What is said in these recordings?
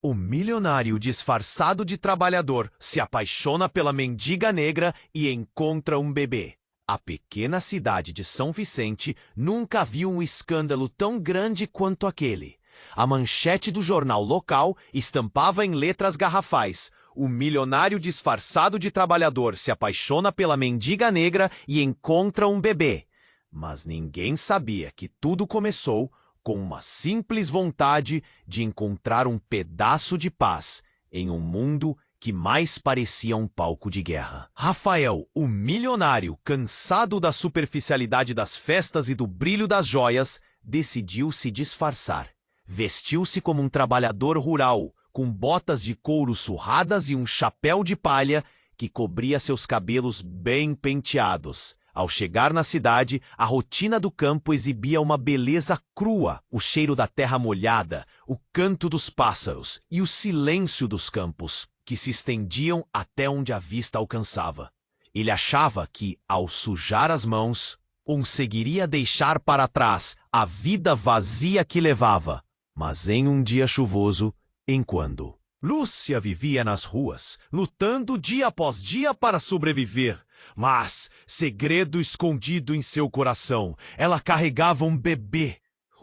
O milionário disfarçado de trabalhador se apaixona pela mendiga negra e encontra um bebê. A pequena cidade de São Vicente nunca viu um escândalo tão grande quanto aquele. A manchete do jornal local estampava em letras garrafais: o milionário disfarçado de trabalhador se apaixona pela mendiga negra e encontra um bebê. Mas ninguém sabia que tudo começou com uma simples vontade de encontrar um pedaço de paz em um mundo que mais parecia um palco de guerra. Rafael, o milionário, cansado da superficialidade das festas e do brilho das joias, decidiu se disfarçar. Vestiu-se como um trabalhador rural, com botas de couro surradas e um chapéu de palha que cobria seus cabelos bem penteados. Ao chegar na cidade, a rotina do campo exibia uma beleza crua, o cheiro da terra molhada, o canto dos pássaros e o silêncio dos campos, que se estendiam até onde a vista alcançava. Ele achava que, ao sujar as mãos, conseguiria deixar para trás a vida vazia que levava. Mas em um dia chuvoso, enquanto Lúcia vivia nas ruas, lutando dia após dia para sobreviver. Mas, segredo escondido em seu coração, ela carregava um bebê.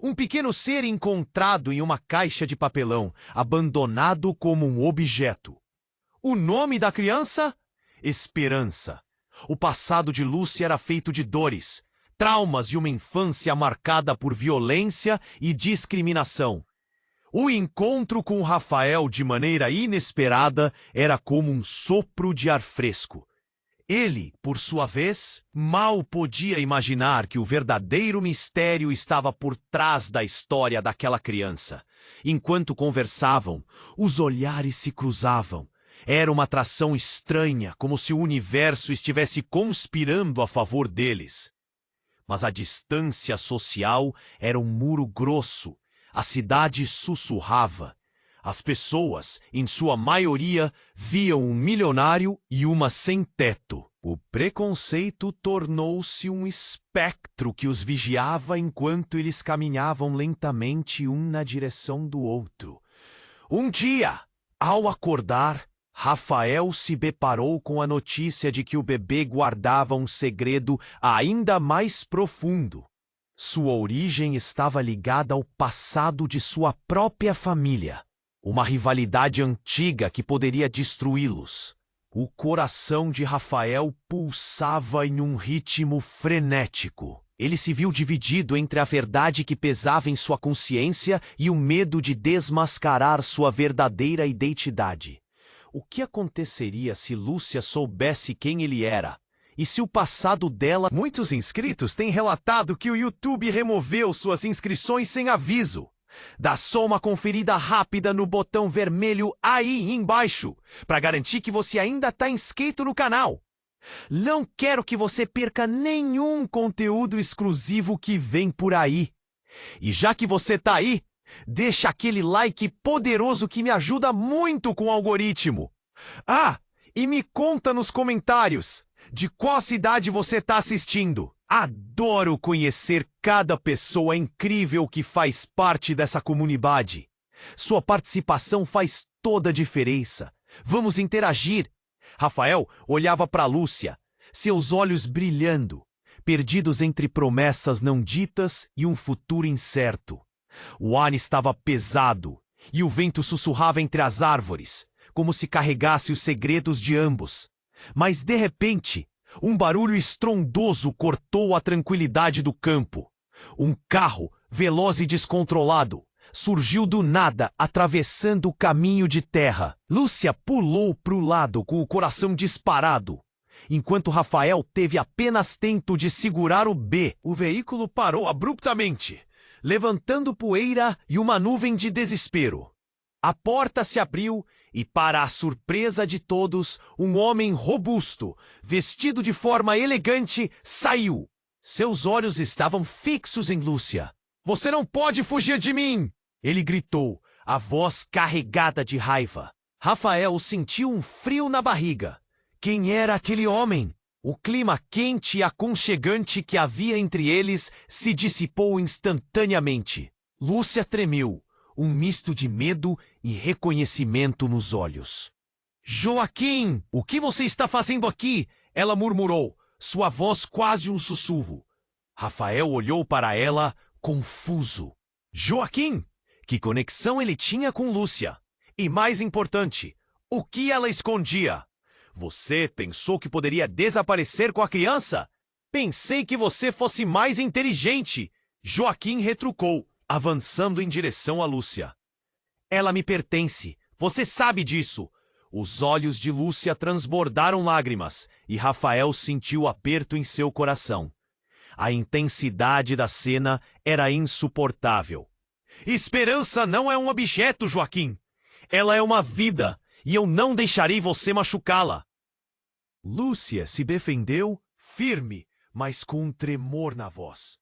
Um pequeno ser encontrado em uma caixa de papelão, abandonado como um objeto. O nome da criança? Esperança. O passado de Lúcia era feito de dores, traumas e uma infância marcada por violência e discriminação. O encontro com Rafael de maneira inesperada era como um sopro de ar fresco. Ele, por sua vez, mal podia imaginar que o verdadeiro mistério estava por trás da história daquela criança. Enquanto conversavam, os olhares se cruzavam. Era uma atração estranha, como se o universo estivesse conspirando a favor deles. Mas a distância social era um muro grosso. A cidade sussurrava. As pessoas, em sua maioria, viam um milionário e uma sem-teto. O preconceito tornou-se um espectro que os vigiava enquanto eles caminhavam lentamente um na direção do outro. Um dia, ao acordar, Rafael se deparou com a notícia de que o bebê guardava um segredo ainda mais profundo. Sua origem estava ligada ao passado de sua própria família. Uma rivalidade antiga que poderia destruí-los. O coração de Rafael pulsava em um ritmo frenético. Ele se viu dividido entre a verdade que pesava em sua consciência e o medo de desmascarar sua verdadeira identidade. O que aconteceria se Lúcia soubesse quem ele era? E se o passado dela... Muitos inscritos têm relatado que o YouTube removeu suas inscrições sem aviso. Dá só uma conferida rápida no botão vermelho aí embaixo, para garantir que você ainda está inscrito no canal. Não quero que você perca nenhum conteúdo exclusivo que vem por aí. E já que você tá aí, deixa aquele like poderoso que me ajuda muito com o algoritmo. Ah, e me conta nos comentários de qual cidade você está assistindo. Adoro conhecer cada pessoa incrível que faz parte dessa comunidade. Sua participação faz toda a diferença. Vamos interagir. Rafael olhava para Lúcia, seus olhos brilhando, perdidos entre promessas não ditas e um futuro incerto. O ar estava pesado e o vento sussurrava entre as árvores, como se carregasse os segredos de ambos. Mas, de repente, um barulho estrondoso cortou a tranquilidade do campo. Um carro, veloz e descontrolado, surgiu do nada, atravessando o caminho de terra. Lúcia pulou para o lado com o coração disparado, enquanto Rafael teve apenas tempo de segurar o B. O veículo parou abruptamente, levantando poeira e uma nuvem de desespero. A porta se abriu e, para a surpresa de todos, um homem robusto, vestido de forma elegante, saiu. Seus olhos estavam fixos em Lúcia. "Você não pode fugir de mim!" ele gritou, a voz carregada de raiva. Rafael sentiu um frio na barriga. Quem era aquele homem? O clima quente e aconchegante que havia entre eles se dissipou instantaneamente. Lúcia tremeu. um misto de medo e reconhecimento nos olhos. Joaquim, o que você está fazendo aqui? Ela murmurou, sua voz quase um sussurro. Rafael olhou para ela, confuso. Joaquim, que conexão ele tinha com Lúcia? E mais importante, o que ela escondia? Você pensou que poderia desaparecer com a criança? Pensei que você fosse mais inteligente. Joaquim retrucou, avançando em direção a Lúcia. Ela me pertence, você sabe disso. Os olhos de Lúcia transbordaram lágrimas e Rafael sentiu aperto em seu coração. A intensidade da cena era insuportável. Esperança não é um objeto, Joaquim. Ela é uma vida e eu não deixarei você machucá-la. Lúcia se defendeu, firme, mas com um tremor na voz.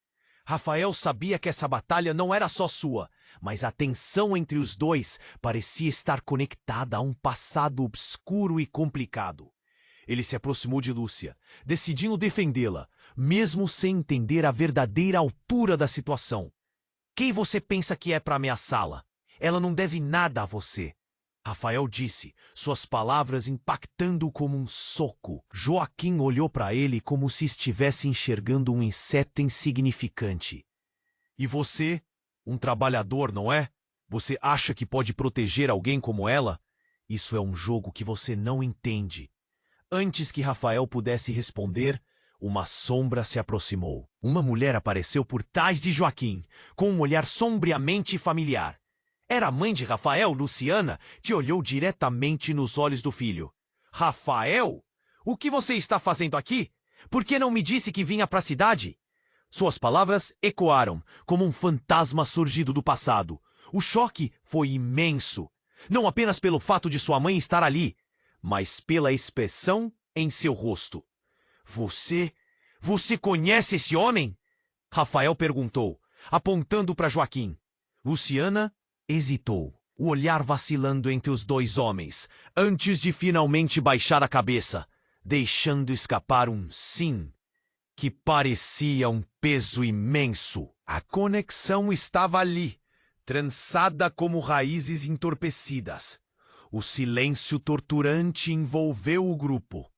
Rafael sabia que essa batalha não era só sua, mas a tensão entre os dois parecia estar conectada a um passado obscuro e complicado. Ele se aproximou de Lúcia, decidindo defendê-la, mesmo sem entender a verdadeira altura da situação. Quem você pensa que é para ameaçá-la? Ela não deve nada a você. Rafael disse, suas palavras impactando como um soco. Joaquim olhou para ele como se estivesse enxergando um inseto insignificante. E você? Um trabalhador, não é? Você acha que pode proteger alguém como ela? Isso é um jogo que você não entende. Antes que Rafael pudesse responder, uma sombra se aproximou. Uma mulher apareceu por trás de Joaquim, com um olhar sombriamente familiar. Era a mãe de Rafael, Luciana, que olhou diretamente nos olhos do filho. Rafael? O que você está fazendo aqui? Por que não me disse que vinha para a cidade? Suas palavras ecoaram, como um fantasma surgido do passado. O choque foi imenso. Não apenas pelo fato de sua mãe estar ali, mas pela expressão em seu rosto. Você conhece esse homem? Rafael perguntou, apontando para Joaquim. Luciana hesitou, o olhar vacilando entre os dois homens, antes de finalmente baixar a cabeça, deixando escapar um sim, que parecia um peso imenso. A conexão estava ali, trançada como raízes entorpecidas. O silêncio torturante envolveu o grupo.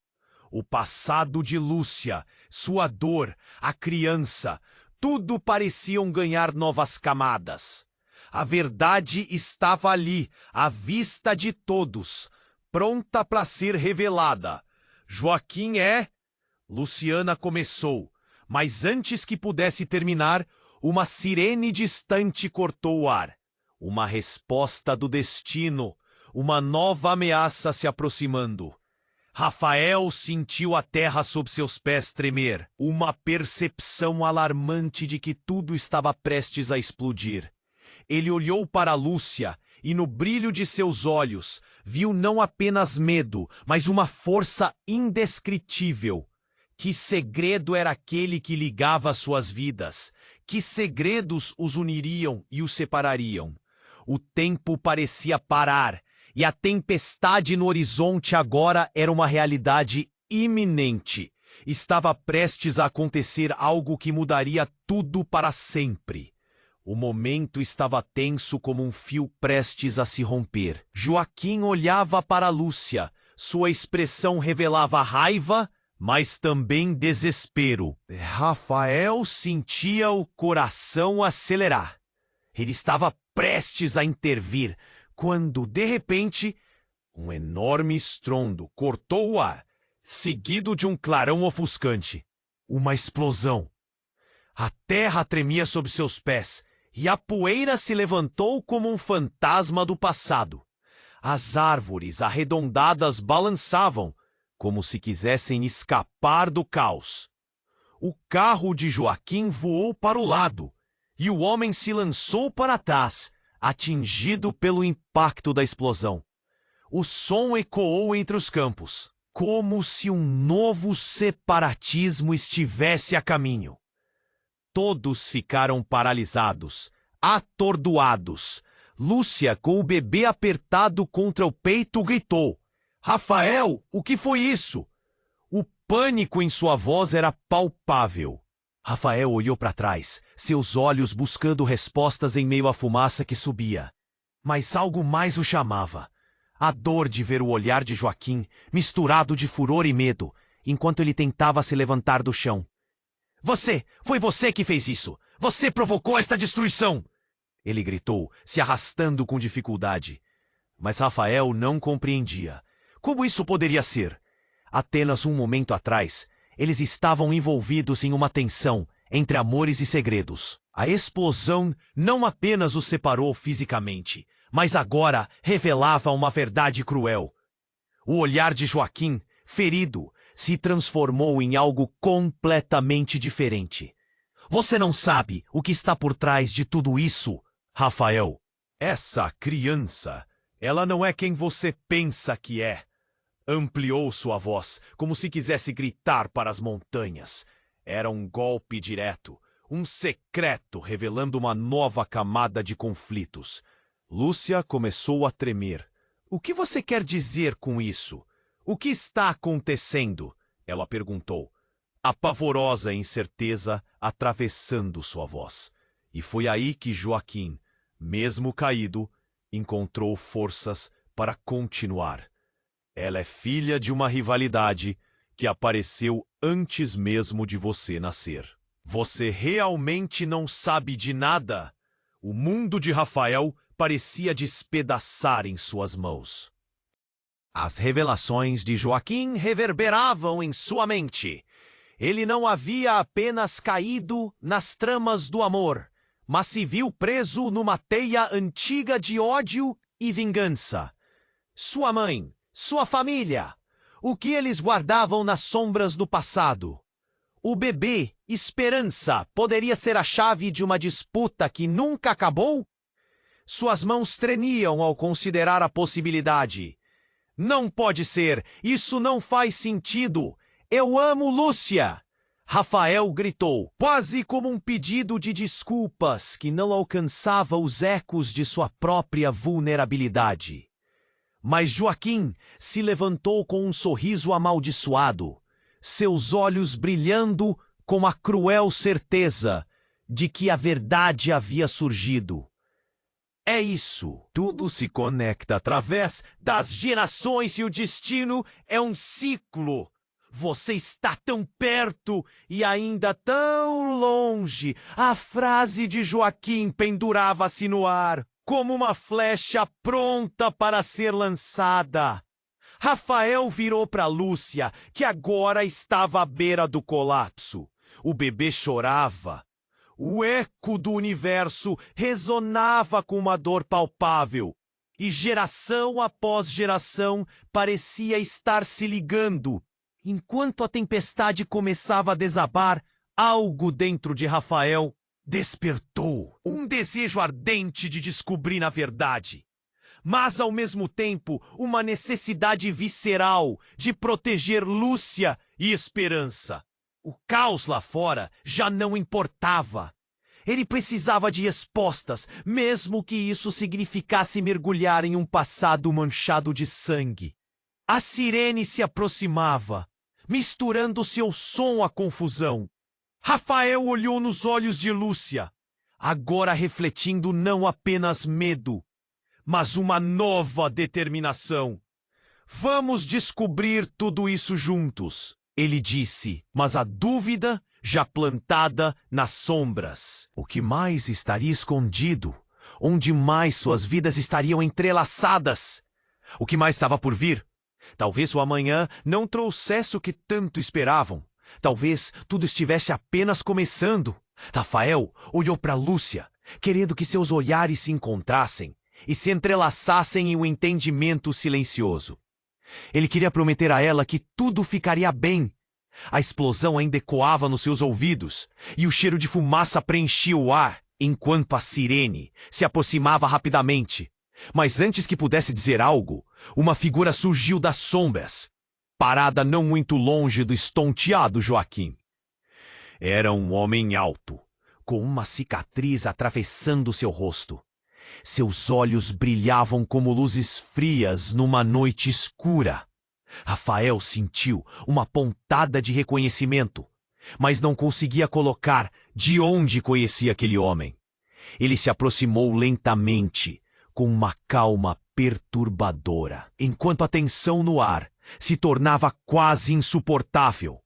O passado de Lúcia, sua dor, a criança, tudo pareciam ganhar novas camadas. A verdade estava ali, à vista de todos, pronta para ser revelada. Joaquim é... Luciana começou, mas antes que pudesse terminar, uma sirene distante cortou o ar. Uma resposta do destino, uma nova ameaça se aproximando. Rafael sentiu a terra sob seus pés tremer, uma percepção alarmante de que tudo estava prestes a explodir. Ele olhou para Lúcia e no brilho de seus olhos viu não apenas medo, mas uma força indescritível. Que segredo era aquele que ligava suas vidas? Que segredos os uniriam e os separariam? O tempo parecia parar, e a tempestade no horizonte agora era uma realidade iminente. Estava prestes a acontecer algo que mudaria tudo para sempre. O momento estava tenso como um fio prestes a se romper. Joaquim olhava para Lúcia. Sua expressão revelava raiva, mas também desespero. Rafael sentia o coração acelerar. Ele estava prestes a intervir, quando, de repente, um enorme estrondo cortou o ar, seguido de um clarão ofuscante. Uma explosão. A terra tremia sob seus pés, e a poeira se levantou como um fantasma do passado. As árvores arredondadas balançavam, como se quisessem escapar do caos. O carro de Joaquim voou para o lado, e o homem se lançou para trás, atingido pelo impacto da explosão. O som ecoou entre os campos, como se um novo separatismo estivesse a caminho. Todos ficaram paralisados, atordoados. Lúcia, com o bebê apertado contra o peito, gritou: Rafael, o que foi isso? O pânico em sua voz era palpável. Rafael olhou para trás, seus olhos buscando respostas em meio à fumaça que subia. Mas algo mais o chamava. A dor de ver o olhar de Joaquim, misturado de furor e medo, enquanto ele tentava se levantar do chão. Foi você que fez isso! Você provocou esta destruição! Ele gritou, se arrastando com dificuldade. Mas Rafael não compreendia. Como isso poderia ser? Apenas um momento atrás, eles estavam envolvidos em uma tensão entre amores e segredos. A explosão não apenas os separou fisicamente, mas agora revelava uma verdade cruel. O olhar de Joaquim, ferido, se transformou em algo completamente diferente. Você não sabe o que está por trás de tudo isso, Rafael. Essa criança, ela não é quem você pensa que é. Ampliou sua voz, como se quisesse gritar para as montanhas. Era um golpe direto, um secreto revelando uma nova camada de conflitos. Lúcia começou a tremer. O que você quer dizer com isso? O que está acontecendo? Ela perguntou, a pavorosa incerteza atravessando sua voz. E foi aí que Joaquim, mesmo caído, encontrou forças para continuar. Ela é filha de uma rivalidade que apareceu antes mesmo de você nascer. Você realmente não sabe de nada? O mundo de Rafael parecia despedaçar em suas mãos. As revelações de Joaquim reverberavam em sua mente. Ele não havia apenas caído nas tramas do amor, mas se viu preso numa teia antiga de ódio e vingança. Sua mãe, sua família, o que eles guardavam nas sombras do passado. O bebê, Esperança, poderia ser a chave de uma disputa que nunca acabou? Suas mãos tremiam ao considerar a possibilidade. Não pode ser, isso não faz sentido. Eu amo Lúcia! Rafael gritou, quase como um pedido de desculpas que não alcançava os ecos de sua própria vulnerabilidade. Mas Joaquim se levantou com um sorriso amaldiçoado, seus olhos brilhando com a cruel certeza de que a verdade havia surgido. É isso. Tudo se conecta através das gerações e o destino é um ciclo. Você está tão perto e ainda tão longe. A frase de Joaquim pendurava-se no ar, como uma flecha pronta para ser lançada. Rafael virou para Lúcia, que agora estava à beira do colapso. O bebê chorava. O eco do universo ressonava com uma dor palpável. E geração após geração parecia estar se ligando. Enquanto a tempestade começava a desabar, algo dentro de Rafael despertou. Um desejo ardente de descobrir a verdade. Mas, ao mesmo tempo, uma necessidade visceral de proteger Lúcia e Esperança. O caos lá fora já não importava. Ele precisava de respostas, mesmo que isso significasse mergulhar em um passado manchado de sangue. A sirene se aproximava, misturando seu som à confusão. Rafael olhou nos olhos de Lúcia, agora refletindo não apenas medo, mas uma nova determinação. Vamos descobrir tudo isso juntos, ele disse, mas a dúvida já plantada nas sombras. O que mais estaria escondido? Onde mais suas vidas estariam entrelaçadas? O que mais estava por vir? Talvez o amanhã não trouxesse o que tanto esperavam. Talvez tudo estivesse apenas começando. Rafael olhou para Lúcia, querendo que seus olhares se encontrassem e se entrelaçassem em um entendimento silencioso. Ele queria prometer a ela que tudo ficaria bem. A explosão ainda ecoava nos seus ouvidos e o cheiro de fumaça preenchia o ar, enquanto a sirene se aproximava rapidamente. Mas antes que pudesse dizer algo, uma figura surgiu das sombras, parada não muito longe do estonteado Joaquim. Era um homem alto, com uma cicatriz atravessando seu rosto. Seus olhos brilhavam como luzes frias numa noite escura. Rafael sentiu uma pontada de reconhecimento, mas não conseguia colocar de onde conhecia aquele homem. Ele se aproximou lentamente, com uma calma perturbadora, enquanto a tensão no ar se tornava quase insuportável.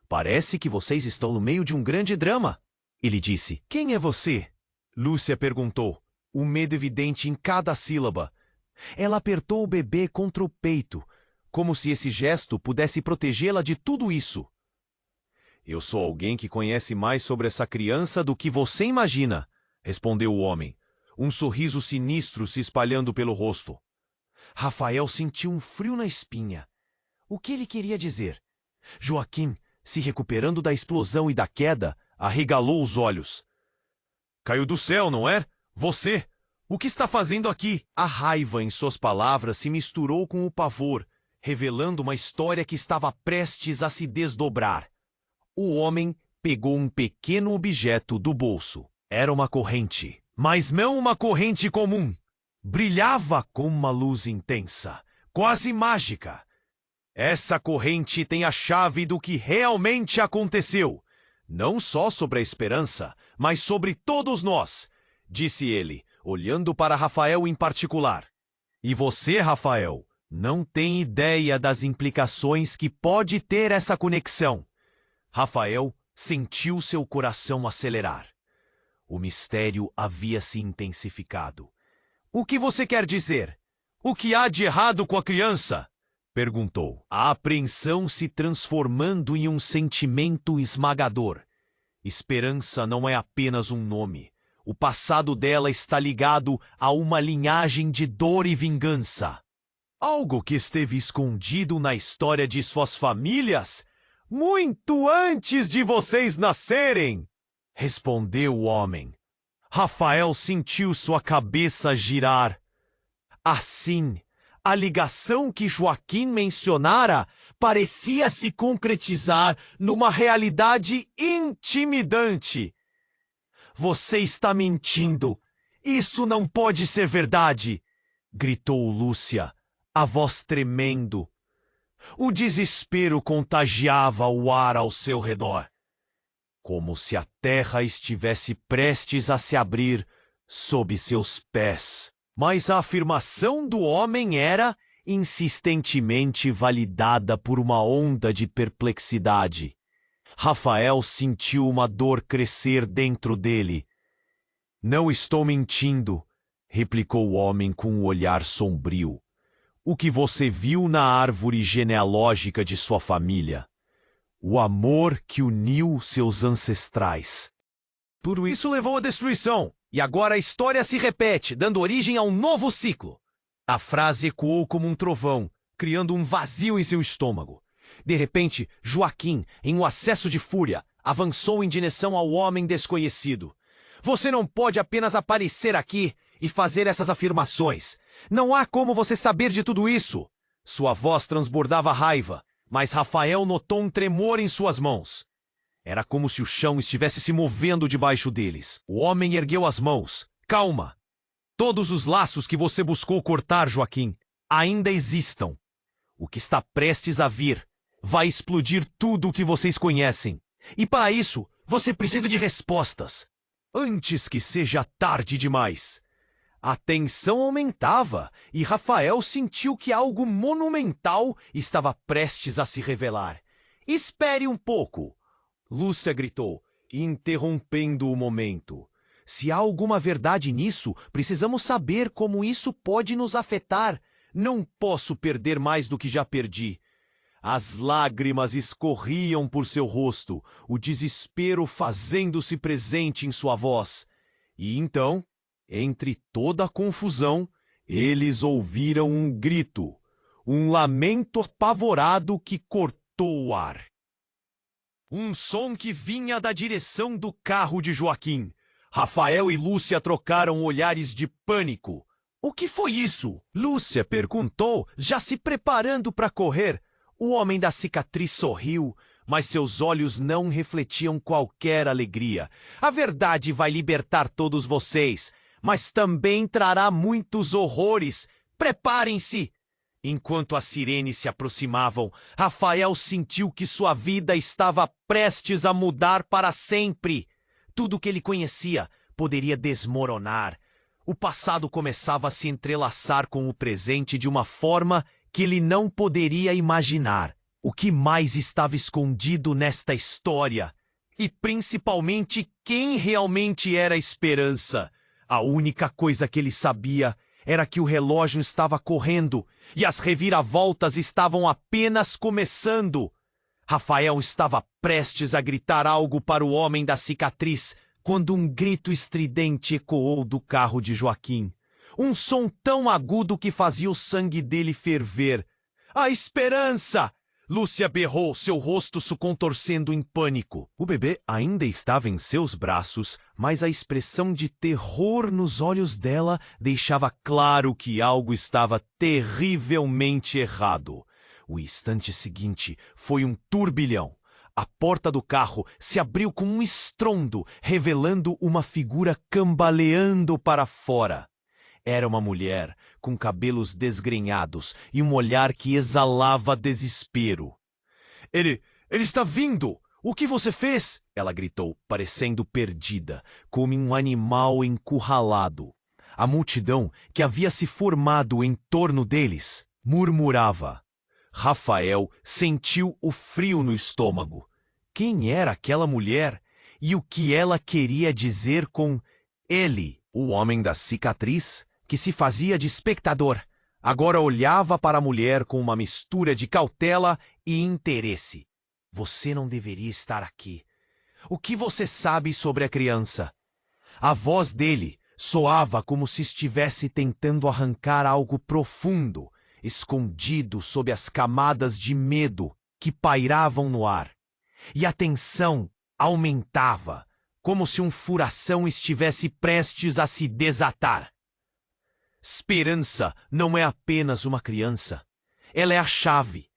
Parece que vocês estão no meio de um grande drama, ele disse. Quem é você? Lúcia perguntou, o medo evidente em cada sílaba. Ela apertou o bebê contra o peito, como se esse gesto pudesse protegê-la de tudo isso. Eu sou alguém que conhece mais sobre essa criança do que você imagina, respondeu o homem, um sorriso sinistro se espalhando pelo rosto. Rafael sentiu um frio na espinha. O que ele queria dizer? Joaquim, se recuperando da explosão e da queda, arregalou os olhos. Caiu do céu, não é? Você! O que está fazendo aqui? A raiva em suas palavras se misturou com o pavor, revelando uma história que estava prestes a se desdobrar. O homem pegou um pequeno objeto do bolso. Era uma corrente, mas não uma corrente comum. Brilhava com uma luz intensa, quase mágica. Essa corrente tem a chave do que realmente aconteceu. Não só sobre a esperança, mas sobre todos nós, disse ele, olhando para Rafael em particular. E você, Rafael, não tem ideia das implicações que pode ter essa conexão. Rafael sentiu seu coração acelerar. O mistério havia se intensificado. O que você quer dizer? O que há de errado com a criança? Perguntou, a apreensão se transformando em um sentimento esmagador. Esperança não é apenas um nome. O passado dela está ligado a uma linhagem de dor e vingança. Algo que esteve escondido na história de suas famílias muito antes de vocês nascerem, respondeu o homem. Rafael sentiu sua cabeça girar. Assim, a ligação que Joaquim mencionara parecia se concretizar numa realidade intimidante. Você está mentindo. Isso não pode ser verdade, gritou Lúcia, a voz tremendo. O desespero contagiava o ar ao seu redor, como se a terra estivesse prestes a se abrir sob seus pés. Mas a afirmação do homem era insistentemente validada por uma onda de perplexidade. Rafael sentiu uma dor crescer dentro dele. Não estou mentindo, replicou o homem com um olhar sombrio. O que você viu na árvore genealógica de sua família. O amor que uniu seus ancestrais. Tudo isso levou à destruição, e agora a história se repete, dando origem a um novo ciclo. A frase ecoou como um trovão, criando um vazio em seu estômago. De repente, Joaquim, em um acesso de fúria, avançou em direção ao homem desconhecido. Você não pode apenas aparecer aqui e fazer essas afirmações. Não há como você saber de tudo isso. Sua voz transbordava raiva, mas Rafael notou um tremor em suas mãos. Era como se o chão estivesse se movendo debaixo deles. O homem ergueu as mãos. Calma! Todos os laços que você buscou cortar, Joaquim, ainda existam. O que está prestes a vir vai explodir tudo o que vocês conhecem. E para isso, você precisa de respostas. Antes que seja tarde demais. A tensão aumentava e Rafael sentiu que algo monumental estava prestes a se revelar. Espere um pouco, Lúcia gritou, interrompendo o momento. Se há alguma verdade nisso, precisamos saber como isso pode nos afetar. Não posso perder mais do que já perdi. As lágrimas escorriam por seu rosto, o desespero fazendo-se presente em sua voz. E então, entre toda a confusão, eles ouviram um grito, um lamento apavorado que cortou o ar. Um som que vinha da direção do carro de Joaquim. Rafael e Lúcia trocaram olhares de pânico. O que foi isso? Lúcia perguntou, já se preparando para correr. O homem da cicatriz sorriu, mas seus olhos não refletiam qualquer alegria. A verdade vai libertar todos vocês, mas também trará muitos horrores. Preparem-se! Enquanto as sirenes se aproximavam, Rafael sentiu que sua vida estava prestes a mudar para sempre. Tudo que ele conhecia poderia desmoronar. O passado começava a se entrelaçar com o presente de uma forma que ele não poderia imaginar. O que mais estava escondido nesta história? E principalmente quem realmente era a Esperança? A única coisa que ele sabia era que o relógio estava correndo e as reviravoltas estavam apenas começando. Rafael estava prestes a gritar algo para o homem da cicatriz quando um grito estridente ecoou do carro de Joaquim. Um som tão agudo que fazia o sangue dele ferver. A Esperança! Lúcia berrou, seu rosto se contorcendo em pânico. O bebê ainda estava em seus braços, mas a expressão de terror nos olhos dela deixava claro que algo estava terrivelmente errado. O instante seguinte foi um turbilhão. A porta do carro se abriu com um estrondo, revelando uma figura cambaleando para fora. Era uma mulher com cabelos desgrenhados e um olhar que exalava desespero. Ele está vindo! O que você fez? Ela gritou, parecendo perdida, como um animal encurralado. A multidão que havia se formado em torno deles murmurava. Rafael sentiu o frio no estômago. Quem era aquela mulher? E o que ela queria dizer com ele? O homem da cicatriz, que se fazia de espectador, agora olhava para a mulher com uma mistura de cautela e interesse. Você não deveria estar aqui. O que você sabe sobre a criança? A voz dele soava como se estivesse tentando arrancar algo profundo, escondido sob as camadas de medo que pairavam no ar. E a tensão aumentava, como se um furação estivesse prestes a se desatar. Esperança não é apenas uma criança. Ela é a chave.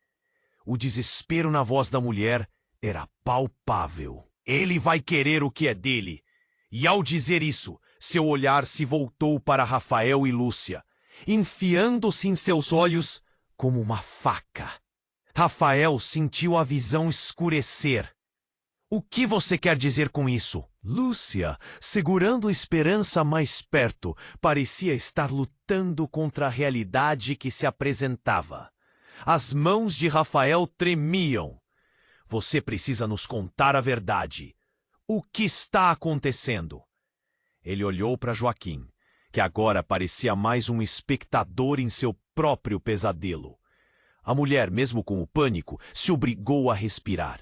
O desespero na voz da mulher era palpável. Ele vai querer o que é dele. E ao dizer isso, seu olhar se voltou para Rafael e Lúcia, enfiando-se em seus olhos como uma faca. Rafael sentiu a visão escurecer. O que você quer dizer com isso? Lúcia, segurando a Esperança mais perto, parecia estar lutando contra a realidade que se apresentava. As mãos de Rafael tremiam. Você precisa nos contar a verdade. O que está acontecendo? Ele olhou para Joaquim, que agora parecia mais um espectador em seu próprio pesadelo. A mulher, mesmo com o pânico, se obrigou a respirar.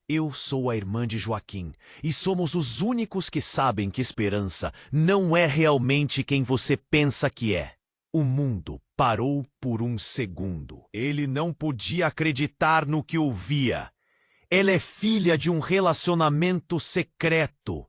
Eu sou a irmã de Joaquim, e somos os únicos que sabem que Esperança não é realmente quem você pensa que é. O mundo parou por um segundo. Ele não podia acreditar no que ouvia. Ela é filha de um relacionamento secreto.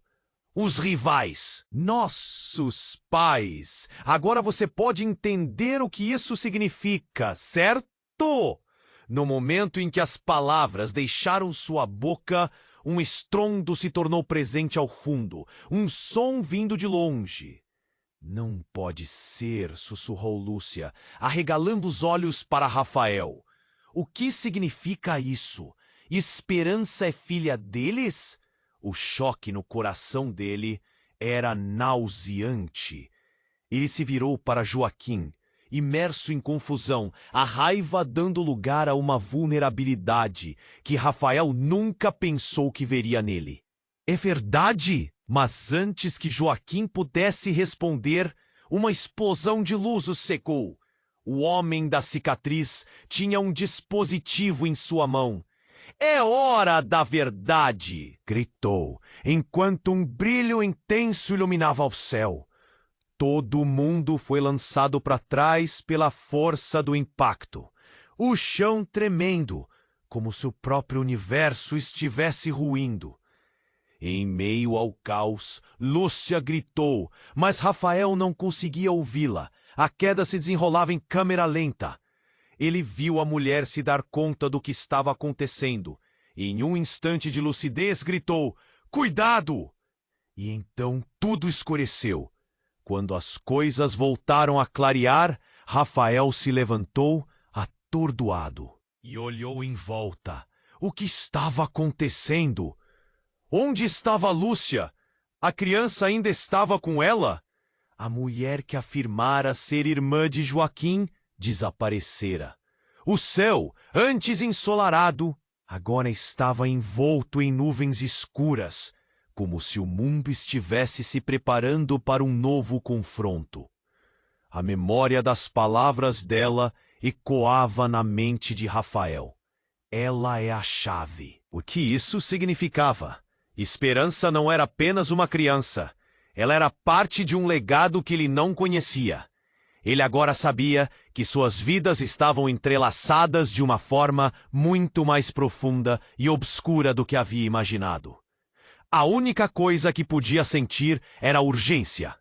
Os rivais, nossos pais. Agora você pode entender o que isso significa, certo? No momento em que as palavras deixaram sua boca, um estrondo se tornou presente ao fundo, um som vindo de longe. Não pode ser, sussurrou Lúcia, arregalando os olhos para Rafael. O que significa isso? Esperança é filha deles? O choque no coração dele era nauseante. Ele se virou para Joaquim, imerso em confusão, a raiva dando lugar a uma vulnerabilidade que Rafael nunca pensou que veria nele. É verdade? Mas antes que Joaquim pudesse responder, uma explosão de luz o cegou. O homem da cicatriz tinha um dispositivo em sua mão. É hora da verdade! Gritou, enquanto um brilho intenso iluminava o céu. Todo mundo foi lançado para trás pela força do impacto. O chão tremendo, como se o próprio universo estivesse ruindo. Em meio ao caos, Lúcia gritou, mas Rafael não conseguia ouvi-la. A queda se desenrolava em câmera lenta. Ele viu a mulher se dar conta do que estava acontecendo. Em um instante de lucidez, gritou, "Cuidado!" E então tudo escureceu. Quando as coisas voltaram a clarear, Rafael se levantou, atordoado, e olhou em volta. O que estava acontecendo? Onde estava Lúcia? A criança ainda estava com ela? A mulher que afirmara ser irmã de Joaquim desaparecera. O céu, antes ensolarado, agora estava envolto em nuvens escuras, como se o mundo estivesse se preparando para um novo confronto. A memória das palavras dela ecoava na mente de Rafael. Ela é a chave. O que isso significava? Esperança não era apenas uma criança. Ela era parte de um legado que ele não conhecia. Ele agora sabia que suas vidas estavam entrelaçadas de uma forma muito mais profunda e obscura do que havia imaginado. A única coisa que podia sentir era urgência.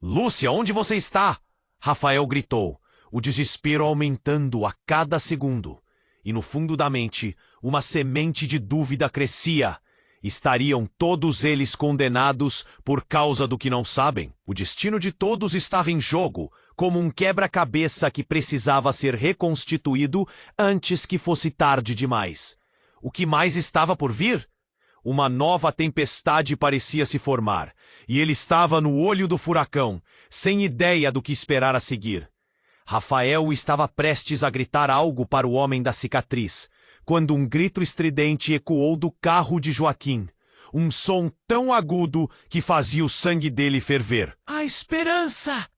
"Lúcia, onde você está?" Rafael gritou, o desespero aumentando a cada segundo. E no fundo da mente, uma semente de dúvida crescia. Estariam todos eles condenados por causa do que não sabem? O destino de todos estava em jogo, como um quebra-cabeça que precisava ser reconstituído antes que fosse tarde demais. O que mais estava por vir? Uma nova tempestade parecia se formar, e ele estava no olho do furacão, sem ideia do que esperar a seguir. Rafael estava prestes a gritar algo para o homem da cicatriz, quando um grito estridente ecoou do carro de Joaquim. Um som tão agudo que fazia o sangue dele ferver. "A esperança!"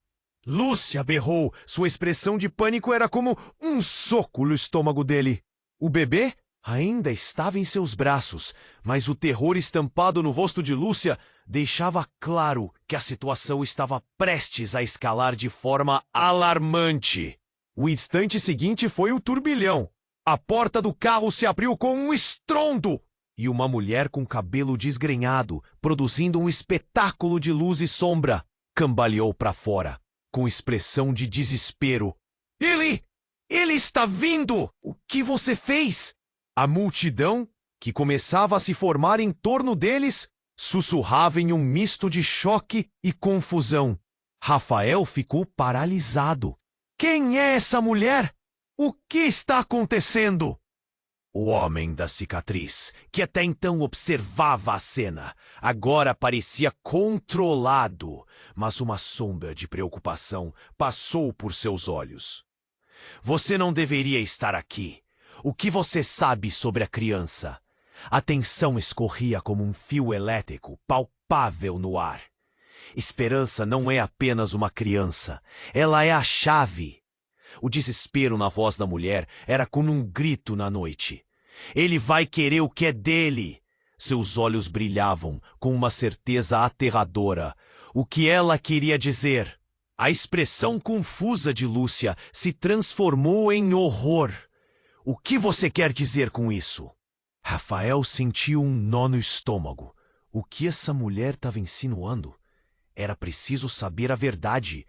Lúcia berrou. Sua expressão de pânico era como um soco no estômago dele. O bebê ainda estava em seus braços, mas o terror estampado no rosto de Lúcia deixava claro que a situação estava prestes a escalar de forma alarmante. O instante seguinte foi um turbilhão. A porta do carro se abriu com um estrondo e uma mulher com cabelo desgrenhado, produzindo um espetáculo de luz e sombra, cambaleou para fora, com expressão de desespero. Ele está vindo! O que você fez?" A multidão, que começava a se formar em torno deles, sussurrava em um misto de choque e confusão. Rafael ficou paralisado. "Quem é essa mulher? O que está acontecendo?" O homem da cicatriz, que até então observava a cena, agora parecia controlado, mas uma sombra de preocupação passou por seus olhos. "Você não deveria estar aqui. O que você sabe sobre a criança?" A tensão escorria como um fio elétrico palpável no ar. Esperança não é apenas uma criança, ela é a chave. O desespero na voz da mulher era como um grito na noite. "Ele vai querer o que é dele." Seus olhos brilhavam com uma certeza aterradora. O que ela queria dizer? A expressão confusa de Lúcia se transformou em horror. "O que você quer dizer com isso?" Rafael sentiu um nó no estômago. O que essa mulher estava insinuando? Era preciso saber a verdade.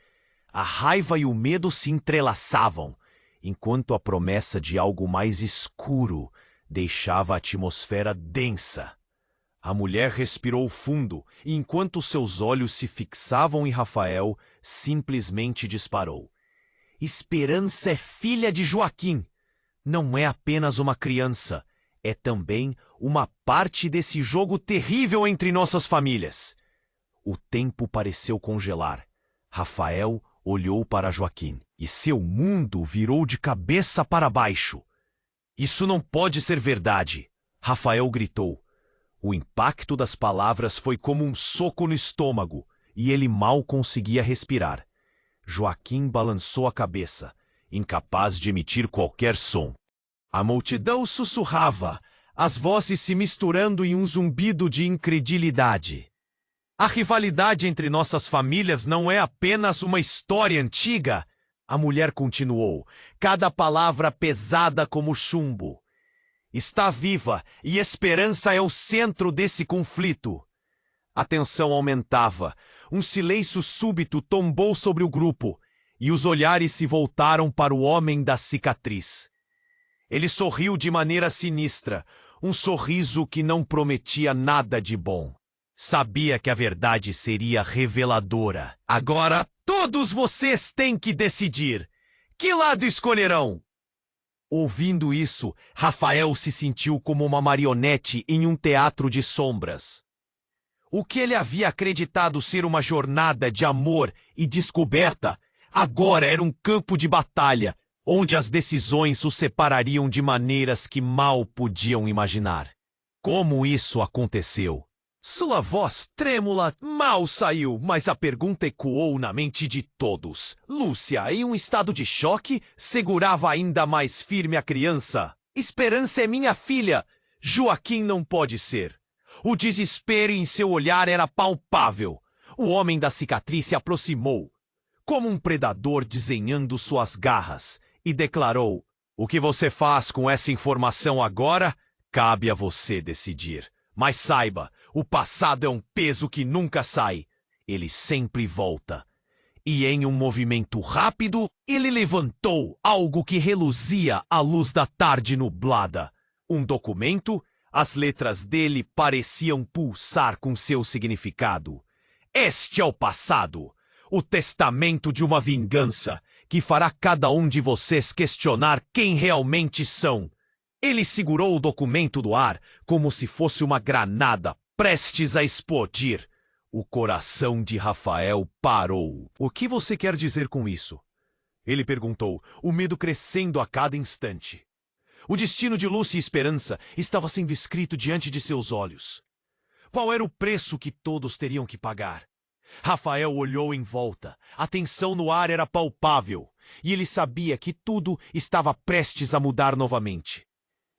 A raiva e o medo se entrelaçavam, enquanto a promessa de algo mais escuro deixava a atmosfera densa. A mulher respirou fundo e, enquanto seus olhos se fixavam em Rafael, simplesmente disparou. "Esperança é filha de Joaquim. Não é apenas uma criança, é também uma parte desse jogo terrível entre nossas famílias." O tempo pareceu congelar. Rafael olhou para Joaquim e seu mundo virou de cabeça para baixo. "Isso não pode ser verdade!" Rafael gritou. O impacto das palavras foi como um soco no estômago e ele mal conseguia respirar. Joaquim balançou a cabeça, incapaz de emitir qualquer som. A multidão sussurrava, as vozes se misturando em um zumbido de incredulidade. "A rivalidade entre nossas famílias não é apenas uma história antiga," a mulher continuou, cada palavra pesada como chumbo. "Está viva e esperança é o centro desse conflito." A tensão aumentava. Um silêncio súbito tombou sobre o grupo e os olhares se voltaram para o homem da cicatriz. Ele sorriu de maneira sinistra, um sorriso que não prometia nada de bom. Sabia que a verdade seria reveladora. "Agora, todos vocês têm que decidir. Que lado escolherão?" Ouvindo isso, Rafael se sentiu como uma marionete em um teatro de sombras. O que ele havia acreditado ser uma jornada de amor e descoberta, agora era um campo de batalha, onde as decisões o separariam de maneiras que mal podiam imaginar. Como isso aconteceu? Sua voz trêmula mal saiu, mas a pergunta ecoou na mente de todos. Lúcia, em um estado de choque, segurava ainda mais firme a criança. Esperança é minha filha. Joaquim não pode ser. O desespero em seu olhar era palpável. O homem da cicatriz se aproximou, como um predador desenhando suas garras, e declarou: "O que você faz com essa informação agora, cabe a você decidir. Mas saiba, o passado é um peso que nunca sai. Ele sempre volta." E em um movimento rápido, ele levantou algo que reluzia à luz da tarde nublada. Um documento. As letras dele pareciam pulsar com seu significado. Este é o passado, o testamento de uma vingança que fará cada um de vocês questionar quem realmente são. Ele segurou o documento do ar como se fosse uma granada prestes a explodir. O coração de Rafael parou. "O que você quer dizer com isso?" ele perguntou, o medo crescendo a cada instante. O destino de Lúcia e Esperança estava sendo escrito diante de seus olhos. Qual era o preço que todos teriam que pagar? Rafael olhou em volta. A tensão no ar era palpável, e ele sabia que tudo estava prestes a mudar novamente.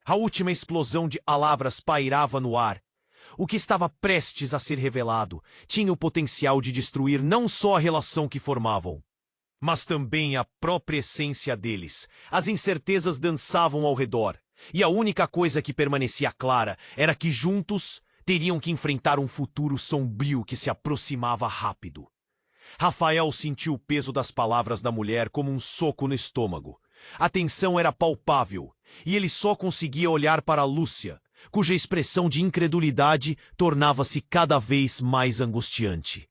A última explosão de palavras pairava no ar. O que estava prestes a ser revelado tinha o potencial de destruir não só a relação que formavam, mas também a própria essência deles. As incertezas dançavam ao redor, e a única coisa que permanecia clara era que juntos teriam que enfrentar um futuro sombrio que se aproximava rápido. Rafael sentiu o peso das palavras da mulher como um soco no estômago. A tensão era palpável, e ele só conseguia olhar para Lúcia, cuja expressão de incredulidade tornava-se cada vez mais angustiante.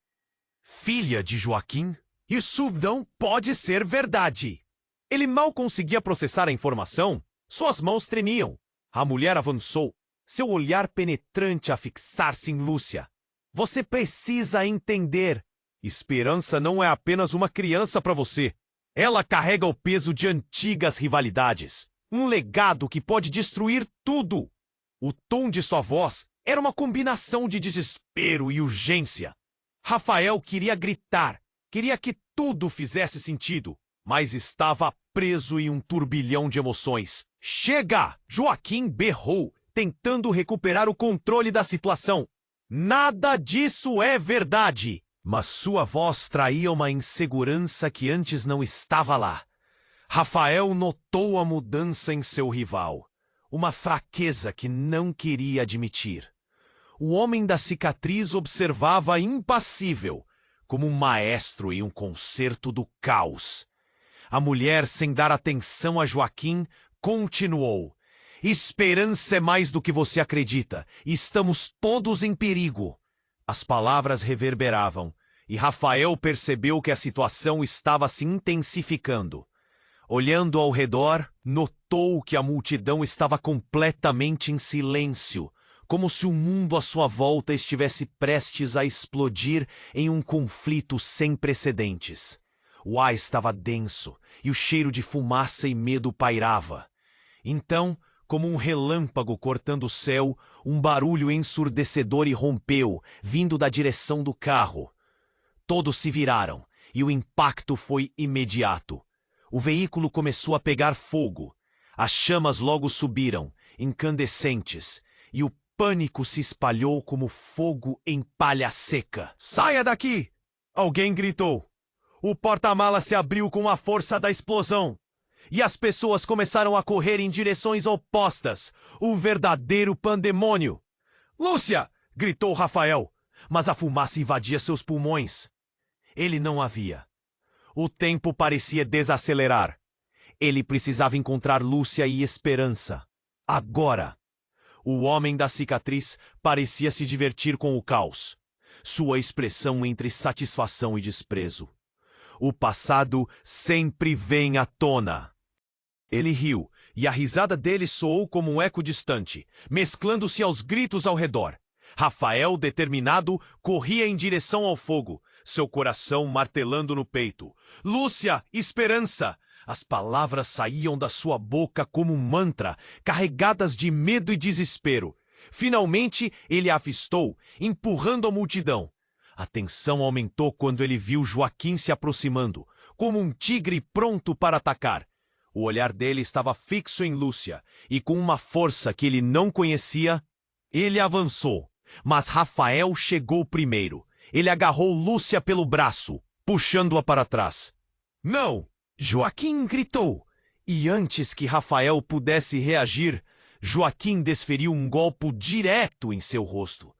"Filha de Joaquim? Isso não pode ser verdade!" Ele mal conseguia processar a informação. Suas mãos tremiam. A mulher avançou, seu olhar penetrante a fixar-se em Lúcia. "Você precisa entender. Esperança não é apenas uma criança para você. Ela carrega o peso de antigas rivalidades. Um legado que pode destruir tudo." O tom de sua voz era uma combinação de desespero e urgência. Rafael queria gritar. Queria que tudo fizesse sentido, mas estava preso em um turbilhão de emoções. "Chega!" Joaquim berrou, tentando recuperar o controle da situação. "Nada disso é verdade!" Mas sua voz traía uma insegurança que antes não estava lá. Rafael notou a mudança em seu rival, uma fraqueza que não queria admitir. O homem da cicatriz observava impassível, como um maestro em um concerto do caos. A mulher, sem dar atenção a Joaquim, continuou: "Esperança é mais do que você acredita, e estamos todos em perigo." As palavras reverberavam, e Rafael percebeu que a situação estava se intensificando. Olhando ao redor, notou que a multidão estava completamente em silêncio, como se o mundo à sua volta estivesse prestes a explodir em um conflito sem precedentes. O ar estava denso, e o cheiro de fumaça e medo pairava. Então, como um relâmpago cortando o céu, um barulho ensurdecedor irrompeu, vindo da direção do carro. Todos se viraram, e o impacto foi imediato. O veículo começou a pegar fogo. As chamas logo subiram, incandescentes, e o pânico se espalhou como fogo em palha seca. "Saia daqui!" alguém gritou. O porta-malas se abriu com a força da explosão, e as pessoas começaram a correr em direções opostas. Um verdadeiro pandemônio. "Lúcia!" gritou Rafael, mas a fumaça invadia seus pulmões. Ele não a via. O tempo parecia desacelerar. Ele precisava encontrar Lúcia e Esperança. Agora! O homem da cicatriz parecia se divertir com o caos, sua expressão entre satisfação e desprezo. O passado sempre vem à tona. Ele riu, e a risada dele soou como um eco distante, mesclando-se aos gritos ao redor. Rafael, determinado, corria em direção ao fogo, seu coração martelando no peito. Lúcia, esperança! As palavras saíam da sua boca como um mantra, carregadas de medo e desespero. Finalmente, ele a avistou, empurrando a multidão. A tensão aumentou quando ele viu Joaquim se aproximando, como um tigre pronto para atacar. O olhar dele estava fixo em Lúcia, e com uma força que ele não conhecia, ele avançou. Mas Rafael chegou primeiro. Ele agarrou Lúcia pelo braço, puxando-a para trás. "Não!" Joaquim gritou. E antes que Rafael pudesse reagir, Joaquim desferiu um golpe direto em seu rosto.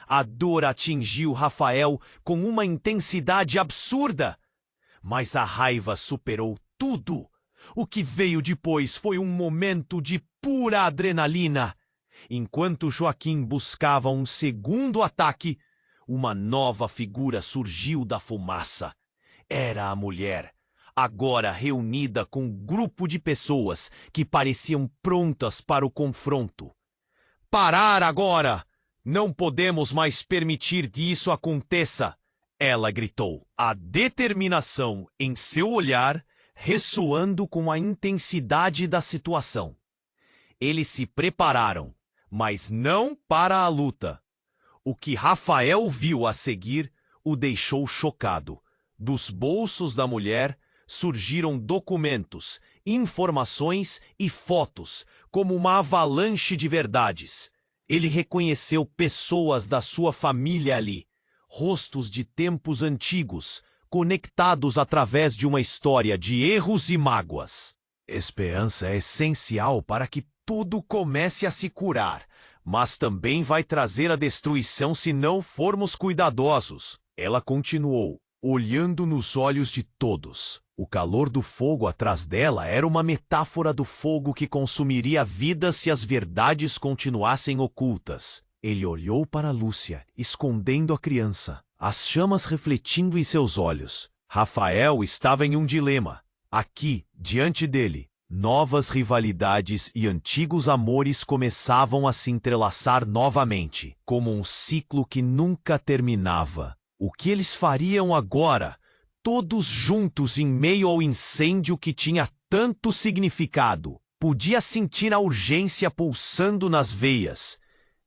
A dor atingiu Rafael com uma intensidade absurda. Mas a raiva superou tudo. O que veio depois foi um momento de pura adrenalina. Enquanto Joaquim buscava um segundo ataque, uma nova figura surgiu da fumaça. Era a mulher, agora reunida com um grupo de pessoas que pareciam prontas para o confronto. "Parar agora! Não podemos mais permitir que isso aconteça!" Ela gritou, a determinação em seu olhar ressoando com a intensidade da situação. Eles se prepararam, mas não para a luta. O que Rafael viu a seguir o deixou chocado. Dos bolsos da mulher surgiram documentos, informações e fotos, como uma avalanche de verdades. Ele reconheceu pessoas da sua família ali, rostos de tempos antigos, conectados através de uma história de erros e mágoas. Esperança é essencial para que tudo comece a se curar, mas também vai trazer a destruição se não formos cuidadosos. Ela continuou, olhando nos olhos de todos. O calor do fogo atrás dela era uma metáfora do fogo que consumiria vidas se as verdades continuassem ocultas. Ele olhou para Lúcia, escondendo a criança, as chamas refletindo em seus olhos. Rafael estava em um dilema. Aqui, diante dele, novas rivalidades e antigos amores começavam a se entrelaçar novamente, como um ciclo que nunca terminava. O que eles fariam agora, todos juntos em meio ao incêndio que tinha tanto significado? Podia sentir a urgência pulsando nas veias.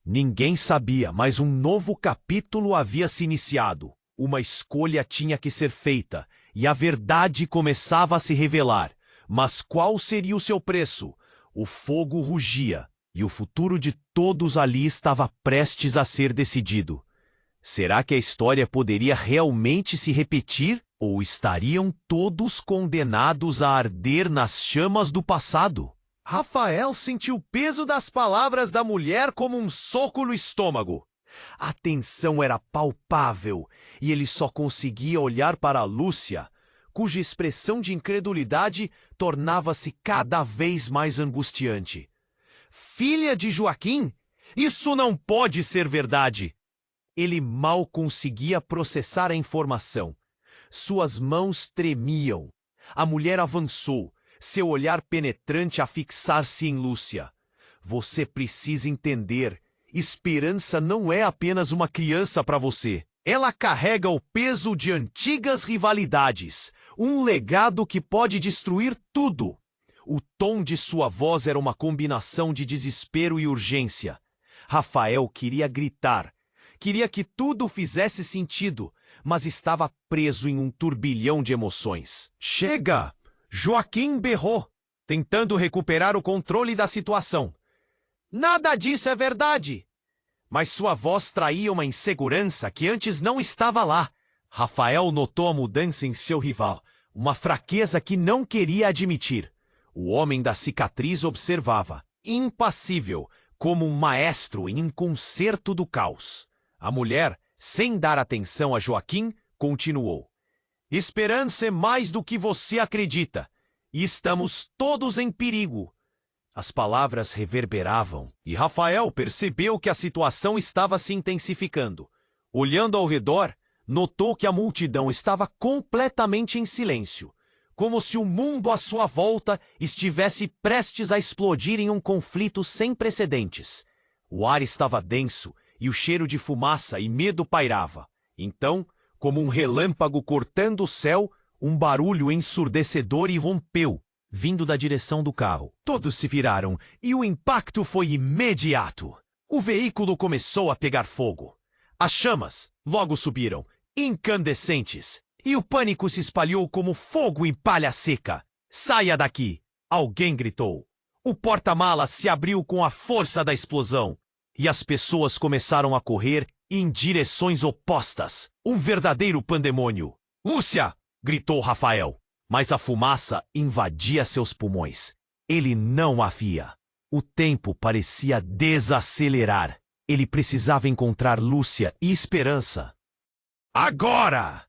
Ninguém sabia, mas um novo capítulo havia se iniciado. Uma escolha tinha que ser feita, e a verdade começava a se revelar. Mas qual seria o seu preço? O fogo rugia, e o futuro de todos ali estava prestes a ser decidido. Será que a história poderia realmente se repetir? Ou estariam todos condenados a arder nas chamas do passado? Rafael sentiu o peso das palavras da mulher como um soco no estômago. A tensão era palpável, e ele só conseguia olhar para Lúcia, cuja expressão de incredulidade tornava-se cada vez mais angustiante. "Filha de Joaquim? Isso não pode ser verdade!" Ele mal conseguia processar a informação. Suas mãos tremiam. A mulher avançou, seu olhar penetrante a fixar-se em Lúcia. "Você precisa entender. Esperança não é apenas uma criança para você. Ela carrega o peso de antigas rivalidades, um legado que pode destruir tudo." O tom de sua voz era uma combinação de desespero e urgência. Rafael queria gritar. Queria que tudo fizesse sentido, mas estava preso em um turbilhão de emoções. "Chega!" Joaquim berrou, tentando recuperar o controle da situação. "Nada disso é verdade!" Mas sua voz traía uma insegurança que antes não estava lá. Rafael notou a mudança em seu rival, uma fraqueza que não queria admitir. O homem da cicatriz observava, impassível, como um maestro em um concerto do caos. A mulher, sem dar atenção a Joaquim, continuou. "Esperança é mais do que você acredita, e estamos todos em perigo." As palavras reverberavam, e Rafael percebeu que a situação estava se intensificando. Olhando ao redor, notou que a multidão estava completamente em silêncio, como se o mundo à sua volta estivesse prestes a explodir em um conflito sem precedentes. O ar estava denso, e o cheiro de fumaça e medo pairava. Então, como um relâmpago cortando o céu, um barulho ensurdecedor irrompeu, vindo da direção do carro. Todos se viraram e o impacto foi imediato. O veículo começou a pegar fogo. As chamas logo subiram, incandescentes, e o pânico se espalhou como fogo em palha seca. "Saia daqui!" alguém gritou. O porta-malas se abriu com a força da explosão, e as pessoas começaram a correr em direções opostas. Um verdadeiro pandemônio. "Lúcia!" gritou Rafael, mas a fumaça invadia seus pulmões. Ele não a via. O tempo parecia desacelerar. Ele precisava encontrar Lúcia e esperança. Agora!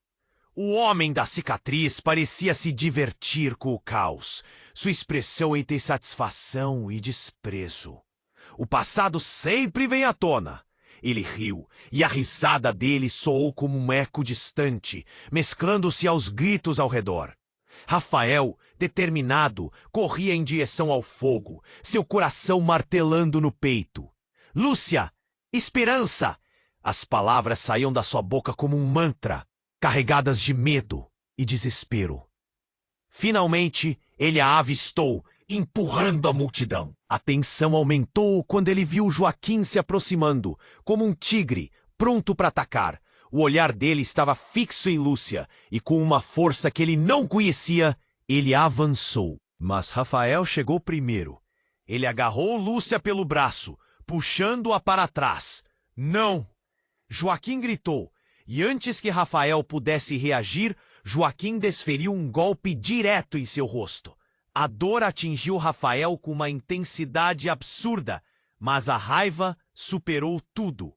O homem da cicatriz parecia se divertir com o caos, sua expressão entre satisfação e desprezo. O passado sempre vem à tona. Ele riu, e a risada dele soou como um eco distante, mesclando-se aos gritos ao redor. Rafael, determinado, corria em direção ao fogo, seu coração martelando no peito. "Lúcia! Esperança!" As palavras saíam da sua boca como um mantra, carregadas de medo e desespero. Finalmente, ele a avistou, empurrando a multidão. A tensão aumentou quando ele viu Joaquim se aproximando, como um tigre, pronto para atacar. O olhar dele estava fixo em Lúcia, e com uma força que ele não conhecia, ele avançou. Mas Rafael chegou primeiro. Ele agarrou Lúcia pelo braço, puxando-a para trás. "Não!" Joaquim gritou, e antes que Rafael pudesse reagir, Joaquim desferiu um golpe direto em seu rosto. A dor atingiu Rafael com uma intensidade absurda, mas a raiva superou tudo.